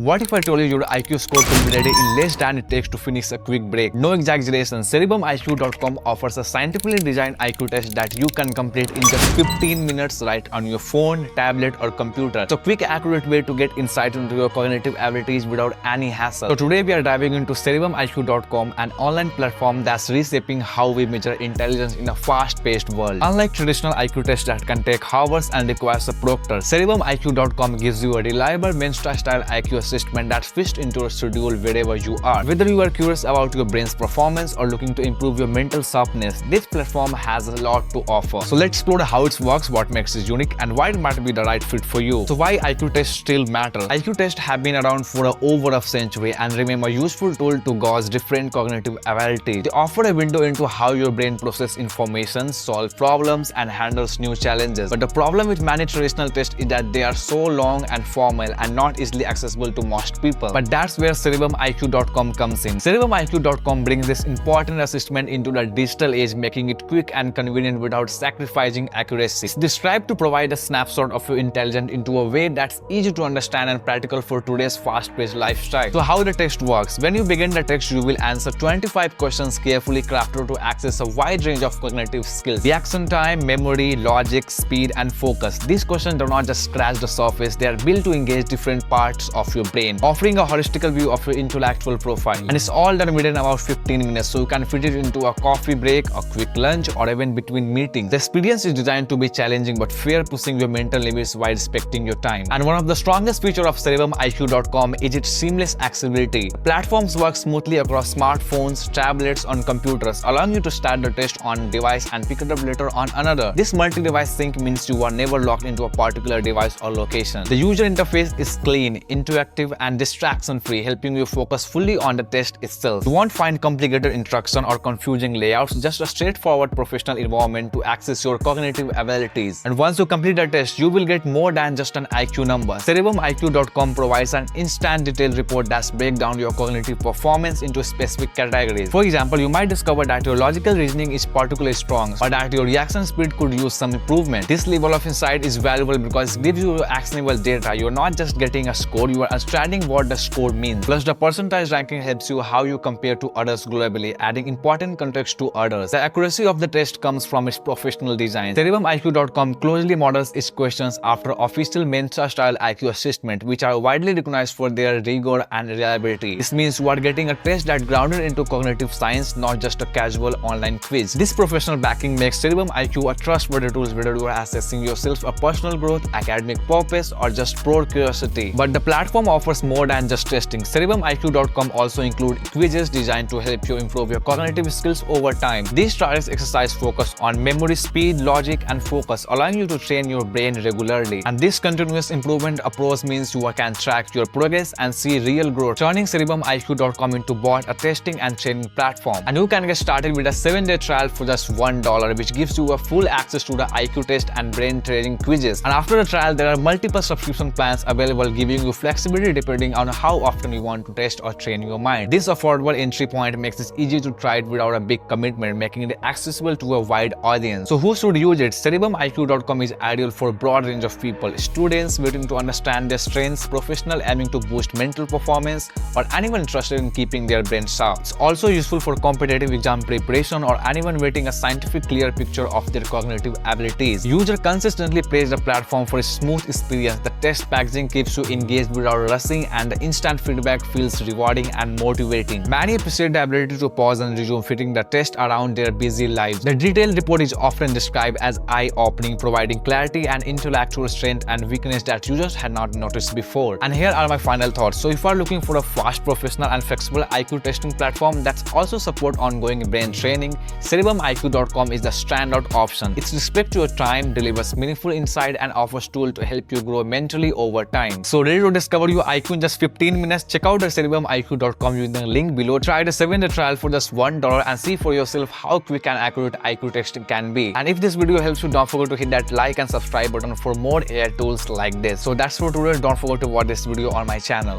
What if I told you your IQ score could be ready in less than it takes to finish a quick break? No exaggeration, CerebrumIQ.com offers a scientifically designed IQ test that you can complete in just 15 minutes right on your phone, tablet or computer. It's a quick, accurate way to get insight into your cognitive abilities without any hassle. So today we are diving into CerebrumIQ.com, an online platform that's reshaping how we measure intelligence in a fast-paced world. Unlike traditional IQ tests that can take hours and requires a proctor, CerebrumIQ.com gives you a reliable Mensa-style IQ assessment that fits into your schedule wherever you are. Whether you are curious about your brain's performance or looking to improve your mental sharpness, this platform has a lot to offer. So let's explore how it works, what makes it unique, and why it might be the right fit for you. So why IQ tests still matter? IQ tests have been around for over a century and remain a useful tool to gauge different cognitive abilities. They offer a window into how your brain processes information, solve problems, and handles new challenges. But the problem with many traditional tests is that they are so long and formal and not easily accessible to most people. But that's where CerebrumIQ.com comes in. CerebrumIQ.com brings this important assessment into the digital age, making it quick and convenient without sacrificing accuracy. It's described to provide a snapshot of your intelligence into a way that's easy to understand and practical for today's fast-paced lifestyle. So how the test works? When you begin the test, you will answer 25 questions carefully crafted to access a wide range of cognitive skills: reaction time, memory, logic, speed, and focus. These questions do not just scratch the surface, they are built to engage different parts of your brain, offering a holistic view of your intellectual profile. And it's all done within about 15 minutes, so you can fit it into a coffee break, a quick lunch, or even between meetings. The experience is designed to be challenging but fair, pushing your mental limits while respecting your time. And one of the strongest features of CerebrumIQ.com is its seamless accessibility. Platforms work smoothly across smartphones, tablets, and computers, allowing you to start the test on one device and pick it up later on another. This multi-device sync means you are never locked into a particular device or location. The user interface is clean, interactive, and distraction-free, helping you focus fully on the test itself. You won't find complicated instruction or confusing layouts, just a straightforward professional environment to access your cognitive abilities. And once you complete the test, you will get more than just an IQ number. CerebrumIQ.com provides an instant detailed report that breaks down your cognitive performance into specific categories. For example, you might discover that your logical reasoning is particularly strong, or that your reaction speed could use some improvement. This level of insight is valuable because it gives you actionable data. You are not just getting a score, you are understanding what the score means. Plus, the percentage ranking helps you how you compare to others globally, adding important context to others. The accuracy of the test comes from its professional design. CerebrumIQ.com closely models its questions after official Mensa-style IQ assessment, which are widely recognized for their rigor and reliability. This means you are getting a test that's grounded into cognitive science, not just a casual online quiz. This professional backing makes CerebrumIQ a trustworthy tool whether you are assessing yourself for personal growth, academic purpose, or just pure curiosity. But the platform offers more than just testing. CerebrumIQ.com also includes quizzes designed to help you improve your cognitive skills over time. These trials exercise focus on memory, speed, logic, and focus, allowing you to train your brain regularly. And this continuous improvement approach means you can track your progress and see real growth, turning CerebrumIQ.com into both a testing and training platform. And you can get started with a 7-day trial for just $1, which gives you a full access to the IQ test and brain training quizzes. And after the trial, there are multiple subscription plans available, giving you flexibility depending on how often you want to test or train your mind. This affordable entry point makes it easy to try it without a big commitment, making it accessible to a wide audience. So who should use it? CerebrumIQ.com is ideal for a broad range of people: students waiting to understand their strengths, professionals aiming to boost mental performance, or anyone interested in keeping their brain sharp. It's also useful for competitive exam preparation or anyone waiting a scientific clear picture of their cognitive abilities. Users consistently praise the platform for a smooth experience. The test packaging keeps you engaged without rushing, and the instant feedback feels rewarding and motivating. Many appreciate the ability to pause and resume, fitting the test around their busy lives. The detailed report is often described as eye-opening, providing clarity and intellectual strength and weakness that users had not noticed before. And here are my final thoughts. So if you are looking for a fast, professional, and flexible IQ testing platform that's also support ongoing brain training, CerebrumIQ.com is the standout option. It respects your time, delivers meaningful insight, and offers tools to help you grow mentally over time. So ready to discover your IQ in just 15 minutes? Check out the CerebrumIQ.com using the link below. Try the 7-day trial for just $1 and see for yourself how quick and accurate IQ testing can be. And if this video helps you, don't forget to hit that like and subscribe button for more AI tools like this. So that's for today. Don't forget to watch this video on my channel.